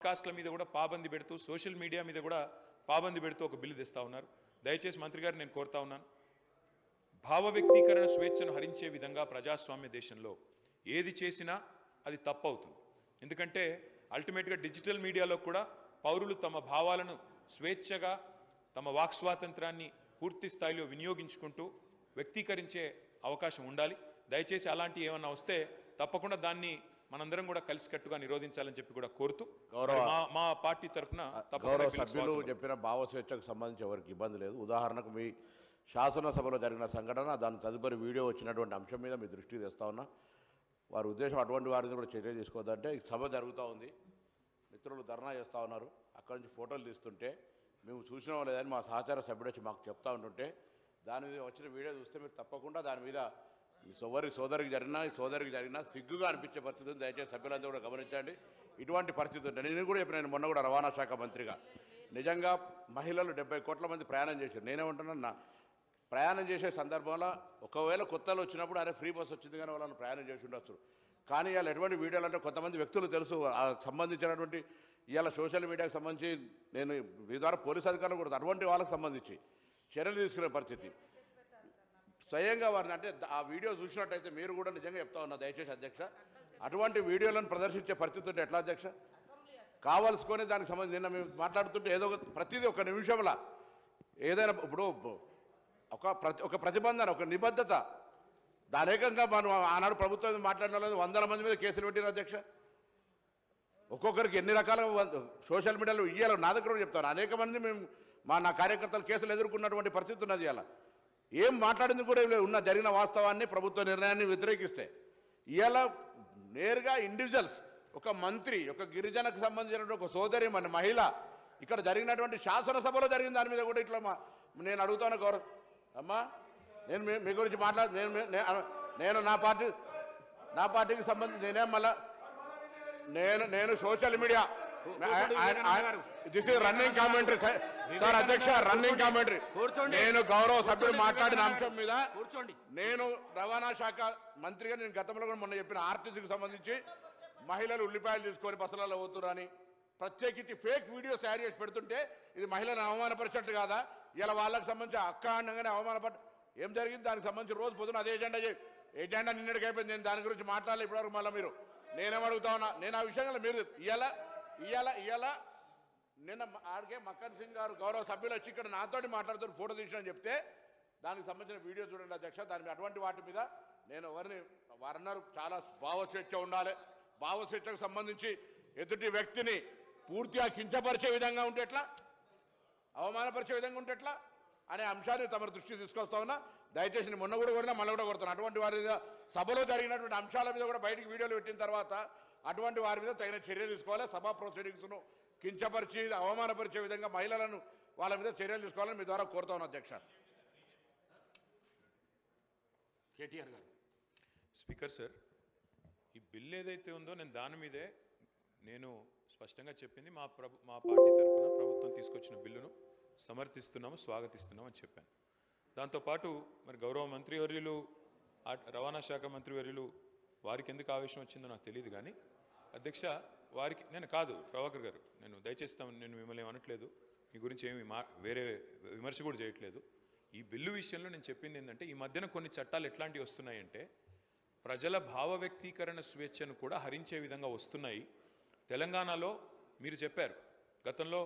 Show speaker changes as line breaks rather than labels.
పాడ్కాస్ట్ల మీద కూడా పాబంది పెడుతూ సోషల్ మీడియా మీద కూడా పాబంది పెడుతూ ఒక బిల్లు తెస్తా ఉన్నారు. దయచేసి మంత్రి గారు నేను కోరుతా ఉన్నాను, భావ వ్యక్తీకరణ స్వేచ్ఛను హరించే విధంగా ప్రజాస్వామ్య దేశంలో ఏది చేసినా అది తప్పు అవుతుంది. ఎందుకంటే అల్టిమేట్గా డిజిటల్ మీడియాలో కూడా పౌరులు తమ భావాలను స్వేచ్ఛగా తమ వాక్ స్వాతంత్రాన్ని పూర్తి స్థాయిలో వినియోగించుకుంటూ వ్యక్తీకరించే అవకాశం ఉండాలి. దయచేసి అలాంటి ఏమన్నా వస్తే తప్పకుండా దాన్ని మనందరం కూడా కలిసికట్టుగా నిరోధించాలని చెప్పి కూడా కోరుతూ మా పార్టీ తరఫున
సభ్యులు చెప్పిన భావ స్వేచ్ఛకు సంబంధించి ఎవరికి ఇబ్బంది లేదు. ఉదాహరణకు మీ శాసనసభలో జరిగిన సంఘటన, దాని తదుపరి వీడియో వచ్చినటువంటి అంశం మీద మీ దృష్టికి తెస్తా ఉన్నా. వారి ఉద్దేశం అటువంటి వారిని కూడా చర్య తీసుకోవద్దంటే, సభ జరుగుతూ ఉంది, మిత్రులు ధర్నా చేస్తూ ఉన్నారు, అక్కడి నుంచి ఫోటోలు తీస్తుంటే మేము చూసినా లేదని మా సహచార సభ్యుడు వచ్చి మాకు చెప్తా ఉంటుంటే దాని మీద వచ్చిన వీడియో చూస్తే మీరు తప్పకుండా దాని మీద సోదరికి జరిగినా సిగ్గుగా అనిపించే పరిస్థితి ఉంది. దయచేసి సభ్యులందరూ కూడా గమనించండి. ఇటువంటి పరిస్థితి ఉంటే నేను కూడా చెప్పిన, నేను మొన్న కూడా రవాణా శాఖ మంత్రిగా నిజంగా మహిళలు 70 కోట్ల మంది ప్రయాణం చేశారు. నేనేమంటున్నా, ప్రయాణం చేసే సందర్భంలో ఒకవేళ కొత్తలు వచ్చినప్పుడు అరే ఫ్రీ బస్ వచ్చింది కానీ వాళ్ళని ప్రయాణం చేసి ఉండొచ్చు. కానీ ఇవాళ ఎటువంటి వీడియోలు అంటే కొంతమంది వ్యక్తులు తెలుసు సంబంధించినటువంటి ఇవాళ సోషల్ మీడియాకు సంబంధించి నేను మీ ద్వారా పోలీసు అధికారులు కూడా అటువంటి వాళ్ళకి సంబంధించి చర్యలు తీసుకునే పరిస్థితి స్వయంగా వారిని అంటే ఆ వీడియో చూసినట్టయితే మీరు కూడా నిజంగా చెప్తా ఉన్నా దయచేసి అధ్యక్ష, అటువంటి వీడియోలను ప్రదర్శించే పరిస్థితి ఉంటే ఎట్లా అధ్యక్ష? కావాల్సుకొని దానికి సంబంధించి నిన్న మేము మాట్లాడుతుంటే ఏదో ప్రతిదీ ఒక నిమిషంలో ఏదైనా ఇప్పుడు ఒక ప్రతిబంధన, ఒక నిబద్ధత, దానేకంగా మనం ఆనాడు ప్రభుత్వం మాట్లాడిన వాళ్ళు 100 మంది మీద కేసులు పెట్టిన అధ్యక్ష. ఒక్కొక్కరికి ఎన్ని రకాలుగా సోషల్ మీడియాలో ఇయ్యాలో నా దగ్గర చెప్తాను. అనేక మంది మేము నా కార్యకర్తలు కేసులు ఎదుర్కొన్నటువంటి పరిస్థితి ఉన్నది. ఇవాళ ఏం మాట్లాడింది కూడా ఉన్న జరిగిన వాస్తవాన్ని ప్రభుత్వ నిర్ణయాన్ని వ్యతిరేకిస్తే ఇవాళ నేరుగా ఇండివిజువల్స్, ఒక మంత్రి, ఒక గిరిజనకు సంబంధించినటువంటి ఒక సోదరి మన మహిళ ఇక్కడ జరిగినటువంటి శాసనసభలో జరిగిన దాని మీద కూడా ఇట్లా నేను అడుగుతాను గౌరవ అమ్మా, నేను మీ గురించి నేను నా పార్టీకి సంబంధించి నేనేం మళ్ళా నేను social media this is running commentary sir అధ్యక్ష, రన్నింగ్ కామెంటరీ. నేను గౌరవ సభ్యుడు మాట్లాడిన అంశం మీద నేను రవాణా శాఖ మంత్రిగా నేను గతంలో కూడా మొన్న చెప్పిన ఆర్టీసీకి సంబంధించి మహిళలు ఉల్లిపాయలు తీసుకొని బస్సులలో పోతురని ప్రత్యేకించి ఫేక్ వీడియోస్ తయారు చేసి పెడుతుంటే ఇది మహిళలను అవమానపరిచినట్టు కాదా? ఇలా వాళ్ళకి సంబంధించి అక్క అనగానే అవమానపడ ఏం జరిగింది? దానికి సంబంధించి రోజు పొద్దున అదే ఎజెండా నిన్నటికి అయిపోయింది. నేను దాని గురించి మాట్లాడాలి ఇప్పటివరకు. మళ్ళీ మీరు నేనేమడుగుతా ఉన్నా, నేను ఆ విషయంలో మీరు ఇవాళ నిన్న ఆడికే మక్కన్ సింగ్ గారు గౌరవ సభ్యులు వచ్చి ఇక్కడ నాతోటి మాట్లాడుతూ ఫోటో తీసినని చెప్తే దానికి సంబంధించిన వీడియో చూడండి అధ్యక్ష. దాని అటువంటి వాటి మీద నేను వారన్నారు చాలా భావస్వేచ్ఛ ఉండాలి, భావస్వేచ్ఛకు సంబంధించి ఎదుటి వ్యక్తిని పూర్తిగా కించపరిచే విధంగా ఉంటే ఎట్లా, అవమానపరిచే విధంగా ఉంటే ఎట్లా అనే అంశాన్ని తమ దృష్టికి తీసుకొస్తా ఉన్నా. దయచేసి మొన్న కూడా కొడినా మళ్ళీ కూడా కొడుతున్నాను. అటువంటి వారి మీద సభలో జరిగినటువంటి అంశాల మీద కూడా బయటికి వీడియోలు పెట్టిన తర్వాత అటువంటి వారి మీద తగిన చర్యలు తీసుకోవాలి. సభా ప్రొసీడింగ్స్ను కించపరిచి అవమానపరిచే విధంగా మహిళలను వాళ్ళ మీద చర్యలు తీసుకోవాలని మీ ద్వారా కోరుతా ఉన్నా అధ్యక్ష.
కేటీఆర్ గారు. స్పీకర్ సార్, ఈ బిల్ ఏదైతే ఉందో నేను దాని మీదే నేను స్పష్టంగా చెప్పింది మా పార్టీ తరఫున ప్రభుత్వం తీసుకొచ్చిన బిల్లును సమర్థిస్తున్నాము, స్వాగతిస్తున్నాము అని చెప్పాను. దాంతోపాటు మరి గౌరవ మంత్రివర్యులు, రవాణా శాఖ మంత్రివర్యులు వారికి ఎందుకు ఆవేశం వచ్చిందో నాకు తెలియదు. కానీ అధ్యక్ష వారికి నేను కాదు ప్రభాకర్ గారు, నేను దయచేస్తాను, నేను మిమ్మల్ని ఏమనట్లేదు, మీ గురించి ఏమి వేరే విమర్శ కూడా చేయట్లేదు. ఈ బిల్లు విషయంలో నేను చెప్పింది ఏంటంటే, ఈ మధ్యన కొన్ని చట్టాలు ఎట్లాంటివి వస్తున్నాయంటే ప్రజల భావ వ్యక్తీకరణ స్వేచ్ఛను కూడా హరించే విధంగా వస్తున్నాయి. తెలంగాణలో మీరు చెప్పారు, గతంలో